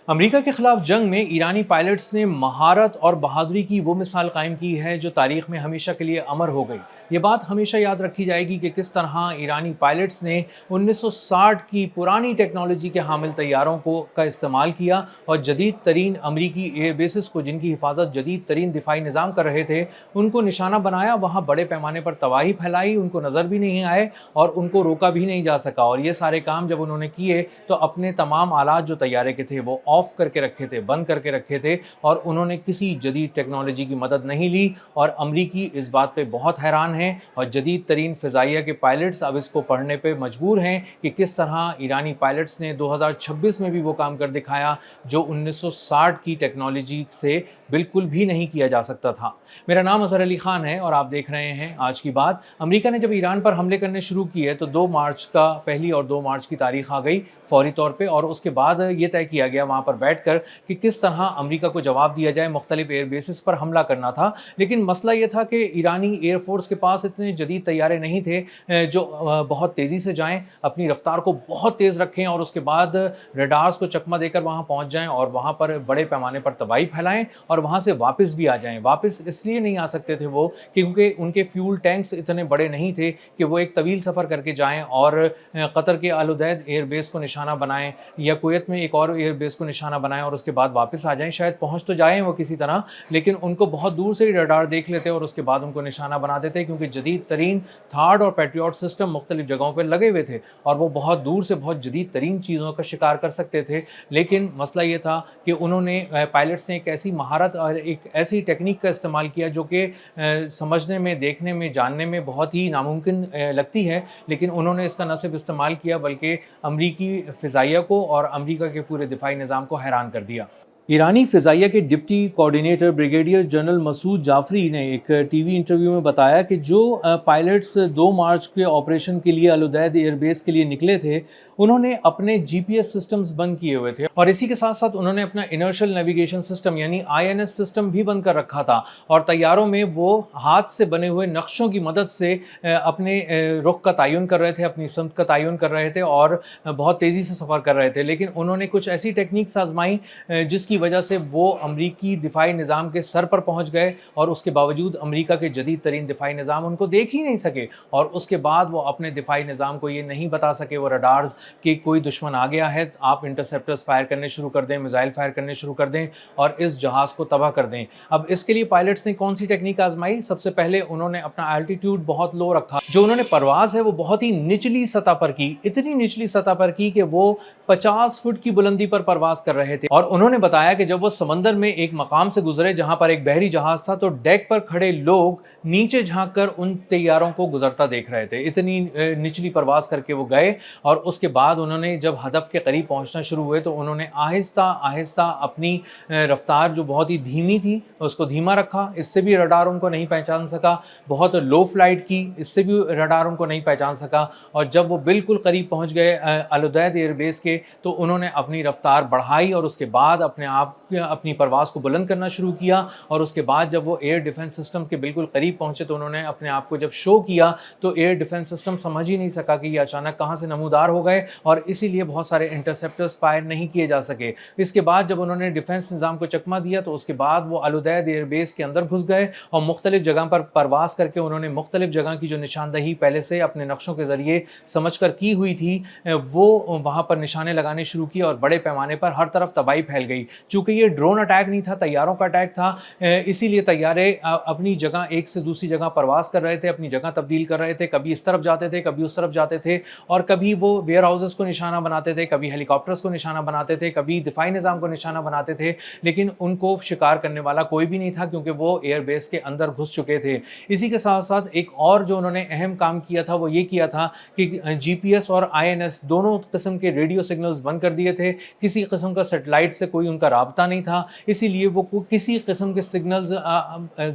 America के खिलाफ जंग में ईरानी पायलट्स ने महारत और बहादुरी की वो मिसाल कायम की है जो तारीख में हमेशा के लिए अमर हो गई। ये बात हमेशा याद रखी जाएगी कि किस तरह ईरानी पायलट्स ने 1960 की पुरानी टेक्नोलॉजी के हामिल तैयारों का इस्तेमाल किया और जदीद तरीन अमरीकी एयर बेसिस को, जिनकी हिफाजत जदीद तरीन दिफाई निज़ाम कर रहे थे, उनको निशाना बनाया। वहाँ बड़े पैमाने पर तबाही फैलाई, उनको नज़र भी नहीं आए और उनको रोका भी नहीं जा सका। और ये सारे काम जब उन्होंने किए तो अपने तमाम आलात जो तैयारे के थे वो ऑफ करके रखे थे, बंद करके रखे थे, और उन्होंने किसी जदीद टेक्नोलॉजी की मदद नहीं ली। और अमरीकी इस बात पे बहुत हैरान हैं और जदीद तरीन फ़िज़ाइया के पायलट्स अब इसको पढ़ने पे मजबूर हैं कि किस तरह ईरानी पायलट्स ने 2026 में भी वो काम कर दिखाया जो 1960 की टेक्नोलॉजी से बिल्कुल भी नहीं किया जा सकता था। मेरा नाम अज़हर अली ख़ान है और आप देख रहे हैं आज की बात। अमेरिका ने जब ईरान पर हमले करने शुरू किए तो 2 मार्च का पहली और 2 मार्च की तारीख आ गई फौरी तौर पे, और उसके बाद ये तय किया गया वहाँ पर बैठकर कि किस तरह अमेरिका को जवाब दिया जाए। मुख्तलिफ एयर बेसिस पर हमला करना था, लेकिन मसला ये था कि ईरानी एयरफोर्स के पास इतने जदीद तैयारे नहीं थे जो बहुत तेज़ी से जाएँ, अपनी रफ्तार को बहुत तेज़ रखें और उसके बाद रडार्स को चकमा देकर वहाँ पहुँच जाएँ और वहाँ पर बड़े पैमाने पर तबाही फैलाएँ और वहाँ से वापस भी आ जाएँ। वापस इसलिए नहीं आ सकते थे वो क्योंकि उनके फ्यूल टैंक्स इतने बड़े नहीं थे कि वो एक तवील सफ़र करके जाएँ और कतर के अल उदैद एयर बेस को निशाना बनाएं या कुवैत में एक और एयर बेस को निशाना बनाएं और उसके बाद वापस आ जाएं। शायद पहुंच तो जाएं वो किसी तरह, लेकिन उनको बहुत दूर से ही रडार देख लेते और उसके बाद उनको निशाना बना देते, क्योंकि जदीद तरीन थार्ड और पैट्रियट सिस्टम मुख्तलिफ जगहों पर लगे हुए थे और वो बहुत दूर से बहुत जदीद तरीन चीज़ों का शिकार कर सकते थे। लेकिन मसला ये था कि उन्होंने पायलट्स ने एक ऐसी महारत और एक ऐसी टेक्निक का इस्तेमाल किया जो कि समझने में, देखने में, जानने में बहुत ही नामुमकिन लगती है, लेकिन उन्होंने इसका न सिर्फ इस्तेमाल किया बल्कि अमरीकी फ़िज़ाइया को और अमरीका के पूरे दिफाई निज़ाम को हैरान कर दिया। ईरानी फ़िज़ाइया के deputy coordinator brigadier general Masoud Jafari ने एक टीवी इंटरव्यू में बताया कि जो पायलट्स 2 मार्च के ऑपरेशन के लिए अल उदैद एयरबेस के लिए निकले थे, उन्होंने अपने जीपीएस सिस्टम्स बंद किए हुए थे और इसी के साथ साथ उन्होंने अपना इनर्शियल नेविगेशन सिस्टम यानी आईएनएस सिस्टम भी बंद कर रखा था और तैयारों में वो हाथ से बने हुए नक्शों की मदद से अपने रुख का तयन कर रहे थे, अपनी समत का तयन कर रहे थे और बहुत तेज़ी से सफ़र कर रहे थे। लेकिन उन्होंने कुछ ऐसी टेक्निक्स आजमाई जिसकी वजह से वो अमरीकी दिफाई निज़ाम के सर पर पहुंच गए और उसके बावजूद अमरीका के जदीद तरीन दिफाई निज़ाम उनको देख ही नहीं सके और उसके बाद वो अपने दिफाई निज़ाम को ये नहीं बता सके, वो रडार्स, कि कोई दुश्मन आ गया है, आप इंटरसेप्टर्स फायर करने शुरू कर दें, मिसाइल फायर करने शुरू कर दें और इस जहाज़ को तबाह कर दें। अब इसके लिए पायलट्स ने कौन सी टेक्निक आजमाई? सबसे पहले उन्होंने अपना एल्टीट्यूड बहुत लो रखा। जो उन्होंने परवाज़ है वो बहुत ही निचली सतह पर की, इतनी निचली सतह पर की कि वो 50 फुट की बुलंदी पर परवाज़ कर रहे थे और उन्होंने बताया कि जब वो समंदर में एक मकाम से गुजरे जहां पर एक बहरी जहाज था तो डेक पर खड़े लोग नीचे झांककर उन तैयारों को गुजरता देख रहे थे। इतनी निचली परवाज करके वो गए और उसके बाद उन्होंने जब हदफ के करीब पहुंचना शुरू हुए तो उन्होंने आहिस्ता आहिस्ता अपनी रफ्तार जो बहुत ही धीमी थी उसको धीमा रखा, इससे भी रडार उनको नहीं पहचान सका। बहुत लो फ्लाइट की, इससे भी रडार उनको नहीं पहचान सका और जब वो बिल्कुल करीब पहुंच गए अल उदैद एयरबेस के तो उन्होंने अपनी रफ्तार बढ़ाई और उसके बाद अपनी परवाज़ को बुलंद करना शुरू किया और उसके बाद जब वो एयर डिफेंस सिस्टम के बिल्कुल करीब पहुंचे तो उन्होंने अपने आप को जब शो किया तो एयर डिफेंस सिस्टम समझ ही नहीं सका कि ये अचानक कहां से नमूदार हो गए और इसीलिए बहुत सारे इंटरसेप्टर्स फायर नहीं किए जा सके। इसके बाद जब उन्होंने डिफेंस निज़ाम को चकमा दिया तो उसके बाद वो अल उदैद एयरबेस के अंदर घुस गए और मुख्तलिफ जगह पर परवास करके उन्होंने मुख्तलिफ जगह की जो निशानदही पहले से अपने नक्शों के ज़रिए समझ कर की हुई थी वो वहाँ पर निशाने लगाने शुरू किए और बड़े पैमाने पर हर तरफ तबाही फैल गई। चूँकि ये ड्रोन अटैक नहीं था, तैयारों का अटैक था, इसीलिए तैयारे अपनी जगह एक से दूसरी जगह परवास कर रहे थे, अपनी जगह तब्दील कर रहे थे, कभी इस तरफ जाते थे, कभी उस तरफ जाते थे और कभी वो वेयर हाउसेस को निशाना बनाते थे, कभी हेलीकॉप्टर्स को निशाना बनाते थे, कभी दिफाई निज़ाम को निशाना बनाते थे, लेकिन उनको शिकार करने वाला कोई भी नहीं था क्योंकि वो एयरबेस के अंदर घुस चुके थे। इसी के साथ साथ एक और जो उन्होंने अहम काम किया था वो ये किया था कि जीपीएस और आईएनएस दोनों किस्म के रेडियो सिग्नल्स बंद कर दिए थे। किसी किस्म का सैटेलाइट से कोई उनका राब्ता नहीं था, इसीलिए वो किसी किस्म के सिग्नल्स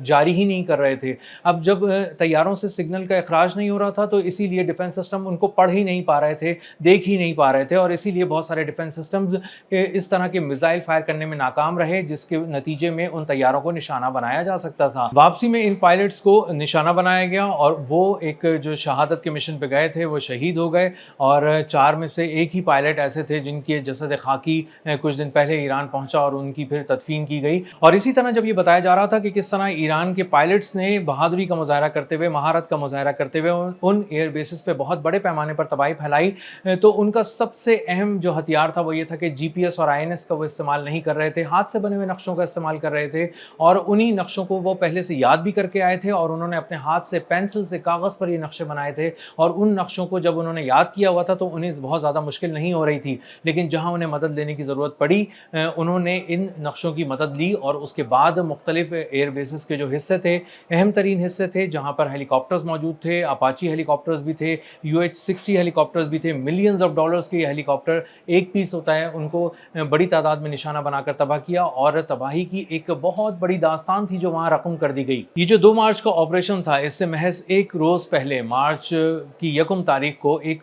जारी ही नहीं कर रहे थे। अब जब तैयारों से सिग्नल का इखराज नहीं हो रहा था तो इसीलिए डिफेंस सिस्टम उनको पढ़ ही नहीं पा रहे थे, देख ही नहीं पा रहे थे और इसीलिए बहुत सारे डिफेंस सिस्टम्स इस तरह के मिसाइल फायर करने में नाकाम रहे जिसके नतीजे में उन तैयारों को निशाना बनाया जा सकता था। वापसी में इन पायलट्स को निशाना बनाया गया और वो एक जो शहादत के मिशन पे गए थे वो शहीद हो गए और 4 में से एक ही पायलट ایسے تھے जिनके जसद खाकी कुछ दिन पहले ईरान पहुंचा और उनकी फिर तदफीन की गई। और इसी तरह जब ये बताया जा रहा था कि किस तरह ईरान के पायलट्स ने बहादुरी का मुजाहरा करते हुए, महारत का मुजाहरा करते हुए उन एयर बेसिस पे बहुत बड़े पैमाने पर तबाही फैलाई, तो उनका सबसे अहम जो हथियार था वो ये था कि जीपीएस और आईएनएस का वो इस्तेमाल नहीं कर रहे थे, हाथ से बने हुए नक्शों का इस्तेमाल कर रहे थे। और उन्हीं नक्शों को वो पहले से याद भी करके आए थे और उन्होंने अपने हाथ से पेंसिल से कागज़ पर ये नक्शे बनाए थे। और उन नक्शों को जब उन्होंने याद किया हुआ था तो उन्हें बहुत ज़्यादा मुश्किल नहीं हो रही थी, लेकिन जहाँ उन्हें मदद लेने की ज़रूरत पड़ी, उन्होंने इन नक्शों की मदद ली और उसके बाद मुख्तलिफ एयर बेसिस के जो हिस्से थे, अहम तरीन हिस्से थे जहाँ पर हेलीकॉप्टर्स मौजूद थे, अपाची हेलीकॉप्टर्स भी थे, UH-60 हेलीकॉप्टर्स भी थे, मिलियंस ऑफ डॉलर्स के ये हेलीकॉप्टर एक पीस होता है, उनको बड़ी तादाद में निशाना बनाकर तबाह किया और तबाही की एक बहुत बड़ी दास्तान थी जो वहाँ रकम कर दी गई। ये जो 2 मार्च का ऑपरेशन था, इससे महज एक रोज़ पहले मार्च की 1 तारीख को एक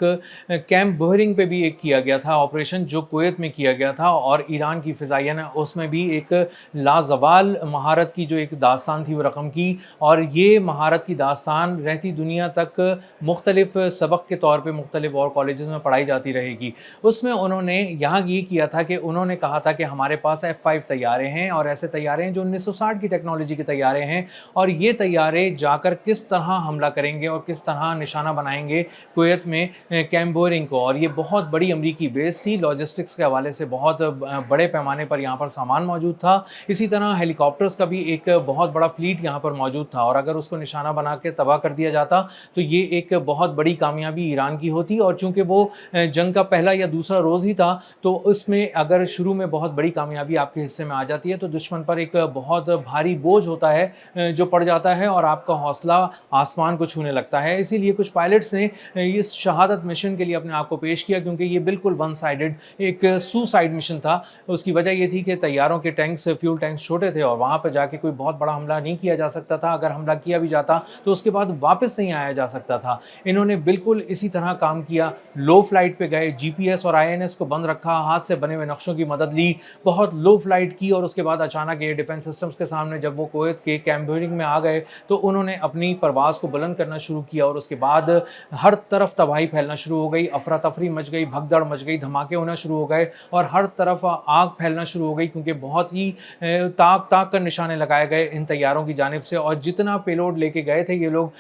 कैंप बोहरिंग पे भी एक किया गया था ऑपरेशन, जो कुवैत में किया गया था और ईरान की फ़िज़ाइया ने उसमें भी एक लाज़वाल महारत की जो एक दास्तान थी वो रकम की। और ये महारत की दास्तान रहती दुनिया तक मुख्तलिफ सबक के तौर पे मुख्तलिफ और कॉलेजेस में पढ़ाई जाती रहेगी। उसमें उन्होंने यहाँ ये किया था कि उन्होंने कहा था कि हमारे पास F-5 तैयारे हैं और ऐसे तैयारे हैं जो 1960 की टेक्नोलॉजी के तैयारे हैं, और ये तैयारे जाकर किस तरह हमला करेंगे और किस तरह निशाना बनाएंगे कुवैत में कैंप बोहरिंग को। और ये बहुत बड़ी अमरीकी बेस थी, लॉजिस्टिक्स के हवाले से बहुत बड़े पैमाने पर यहाँ पर सामान मौजूद था। इसी तरह हेलीकॉप्टर्स का भी एक बहुत बड़ा फ्लीट यहाँ पर मौजूद था और अगर उसको निशाना बना के तबाह कर दिया जाता तो ये एक बहुत बड़ी कामयाबी ईरान की होती। और चूंकि वो जंग का पहला या दूसरा रोज़ ही था, तो उसमें अगर शुरू में बहुत बड़ी कामयाबी आपके हिस्से में आ जाती है तो दुश्मन पर एक बहुत भारी बोझ होता है जो पड़ जाता है और आपका हौसला आसमान को छूने लगता है। इसीलिए कुछ पायलट्स ने इस शहादत मिशन के लिए अपने आप को पेश किया, क्योंकि ये बिल्कुल वन साइडेड एक सुसाइड मिशन था। उसकी वजह ये थी कि तैयारों के टैंक्स, फ्यूल टैंक्स छोटे थे और वहाँ पर जाके कोई बहुत बड़ा हमला नहीं किया जा सकता था। अगर हमला किया भी जाता तो उसके बाद वापस नहीं आया जा सकता था। इन्होंने बिल्कुल इसी तरह काम किया, लो फ्लाइट पे गए, जीपीएस और आईएनएस को बंद रखा, हाथ से बने हुए नक्शों की मदद ली, बहुत लो फ्लाइट की और उसके बाद अचानक एयर डिफेंस सिस्टम्स के सामने जब वो कुवैत के कैंप बोहरिंग में आ गए तो उन्होंने अपनी परवाज़ को बुलंद करना शुरू किया और उसके बाद हर तरफ तबाही फैलना शुरू हो गई, अफरा तफरी मच गई, भगदड़ मच गई, धमाके होना शुरू हो गए और हर तरफ आग फैलना शुरू हो गई, क्योंकि बहुत ही ताक ताक कर निशाने लगाए गए इन तैयारों की जानिब से। और जितना पेलोड लेके गए थे ये लोग,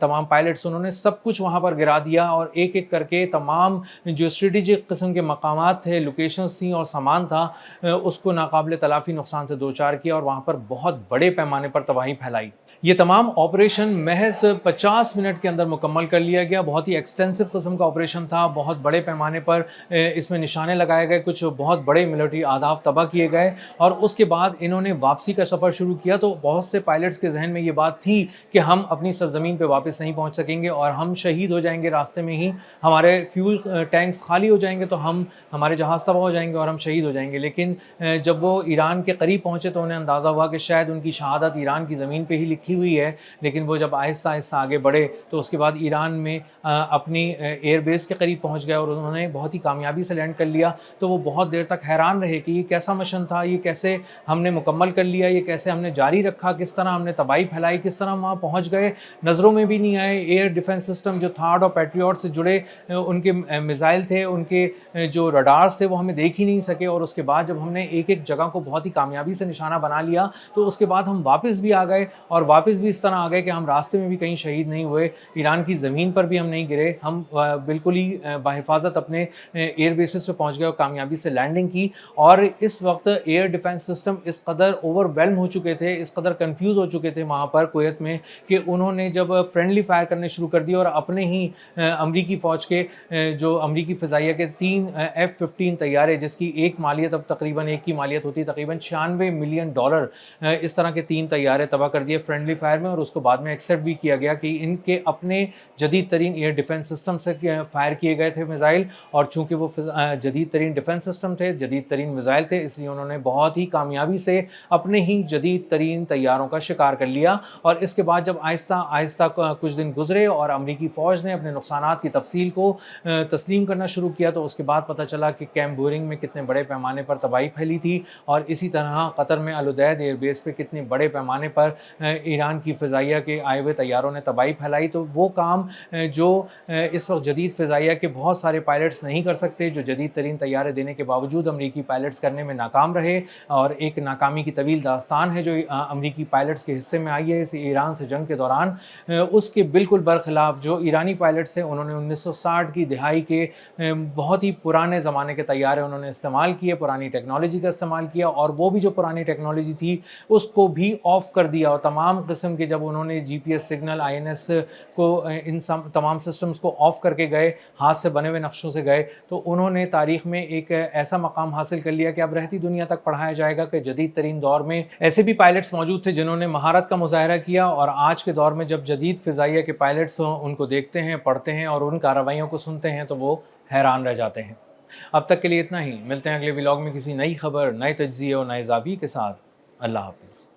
तमाम पायलट्स, उन्होंने सब कुछ वहाँ पर गिरा दिया और एक एक करके तमाम जो स्ट्रेटेजिक किस्म के मकामात थे, लोकेशंस थी और सामान था, उसको नाकाबिले तलाफ़ी नुकसान से दो चार किया और वहाँ पर बहुत बड़े पैमाने पर तबाही फैलाई। ये तमाम ऑपरेशन महज 50 मिनट के अंदर मुकम्मल कर लिया गया। बहुत ही एक्सटेंसिव किस्म का ऑपरेशन था, बहुत बड़े पैमाने पर इसमें निशाने लगाए गए, कुछ बहुत बड़े मिलिट्री अहदाफ तबाह किए गए और उसके बाद इन्होंने वापसी का सफ़र शुरू किया। तो बहुत से पायलट्स के जहन में ये बात थी कि हम अपनी सरजमीन पर वापस नहीं पहुँच सकेंगे और हम शहीद हो जाएंगे रास्ते में ही, हमारे फ्यूल टैंक्स खाली हो जाएंगे तो हमारे जहाज़ तबाह हो जाएंगे और हम शहीद हो जाएंगे। लेकिन जब वो ईरान के करीब पहुँचे तो उन्हें अंदाज़ा हुआ कि शायद उनकी शहादत ईरान की ज़मीन पर ही लिखी हुई है। लेकिन वो जब आहिस्ता आहिस्ता आगे बढ़े तो उसके बाद ईरान में अपनी एयर बेस के करीब पहुंच गए और उन्होंने बहुत ही कामयाबी से लैंड कर लिया। तो वो बहुत देर तक हैरान रहे कि ये कैसा मिशन था, ये कैसे हमने मुकम्मल कर लिया, ये कैसे हमने जारी रखा, किस तरह हमने तबाही फैलाई, किस तरह वहाँ पहुँच गए, नज़रों में भी नहीं आए। एयर डिफेंस सिस्टम जो थार्ड और पैट्रियट से जुड़े उनके मिसाइल थे, उनके जो रडार्स थे वो हमें देख ही नहीं सके। और उसके बाद जब हमने एक एक जगह को बहुत ही कामयाबी से निशाना बना लिया तो उसके बाद हम वापस भी आ गए और वापस भी इस तरह आ गए कि हम रास्ते में भी कहीं शहीद नहीं हुए, ईरान की ज़मीन पर भी हम नहीं गिरे, हम बिल्कुल ही बाहिफाजत अपने एयर बेसिस पे पहुंच गए और कामयाबी से लैंडिंग की। और इस वक्त एयर डिफेंस सिस्टम इस कदर ओवरवेल्म हो चुके थे, इस कदर कंफ्यूज हो चुके थे वहाँ पर कुवैत में कि उन्होंने जब फ्रेंडली फायर करने शुरू कर दिए और अपने ही अमरीकी फ़ौज के जो अमरीकी फ़िज़ाइया के 3 F-15 तैयारे, जिसकी एक मालियत अब तकरीबन एक की मालियत होती है तकरीबन $96 मिलियन, इस तरह के 3 तैयारे तबाह कर दिए फ्रेंडली फायर में। और उसको बाद में एक्सेप्ट भी किया गया कि इनके अपने जदीद तरीन एयर डिफेंस सिस्टम से फायर किए गए थे मिसाइल, और चूंकि वो जदीद तरीन डिफेंस सिस्टम थे, जदीद तरीन मिसाइल थे, इसलिए उन्होंने बहुत ही कामयाबी से अपने ही जदीद तरीन तैयारों का शिकार कर लिया। और इसके बाद जब आहिस्ता आहिस्ता कुछ दिन गुजरे और अमरीकी फ़ौज ने अपने नुकसानात की तफसील को तस्लीम करना शुरू किया तो उसके बाद पता चला कि कैंप बोहरिंग में कितने बड़े पैमाने पर तबाही फैली थी और इसी तरह कतर में अल उदैद एयर बेस पे कितने बड़े पैमाने पर ईरान की फ़िज़ाइया के आए हुए तैयारों ने तबाही फैलाई, तो वो काम जो इस वक्त जदीद फ़िज़ाइया के बहुत सारे पायलट्स नहीं कर सकते, जो जदीद तरीन तैयारे देने के बावजूद अमरीकी पायलट्स करने में नाकाम रहे, और एक नाकामी की तवील दास्तान है जो अमरीकी पायलट्स के हिस्से में आई है इस ईरान से जंग के दौरान। उसके बिल्कुल बरखिलाफ़ जो ईरानी पायलट्स हैं, उन्होंने 1960 की दिहाई के बहुत ही पुराने ज़माने के तैयारे उन्होंने इस्तेमाल किए, पुरानी टेक्नोलॉजी का इस्तेमाल किया, और वो भी जो पुरानी टेक्नोलॉजी थी उसको भी ऑफ़ कर दिया, और तमाम किस्म के जब उन्होंने जीपीएस सिग्नल, आईएनएस को इन तमाम सिस्टम्स को ऑफ़ करके गए, हाथ से बने हुए नक्शों से गए, तो उन्होंने तारीख़ में एक ऐसा मकाम हासिल कर लिया कि अब रहती दुनिया तक पढ़ाया जाएगा कि जदीद तरीन दौर में ऐसे भी पायलट्स मौजूद थे जिन्होंने महारत का मुज़ाहरा किया, और आज के दौर में जब जदीद फ़िज़ाइया के पायलट्स उनको देखते हैं, पढ़ते हैं और उन कार्रवाइयों को सुनते हैं तो वो हैरान रह जाते हैं। अब तक के लिए इतना ही। मिलते हैं अगले व्लॉग में किसी नई खबर, नए तज्ज़िये और नए ज़ावी के साथ। अल्लाह हाफ़िज़।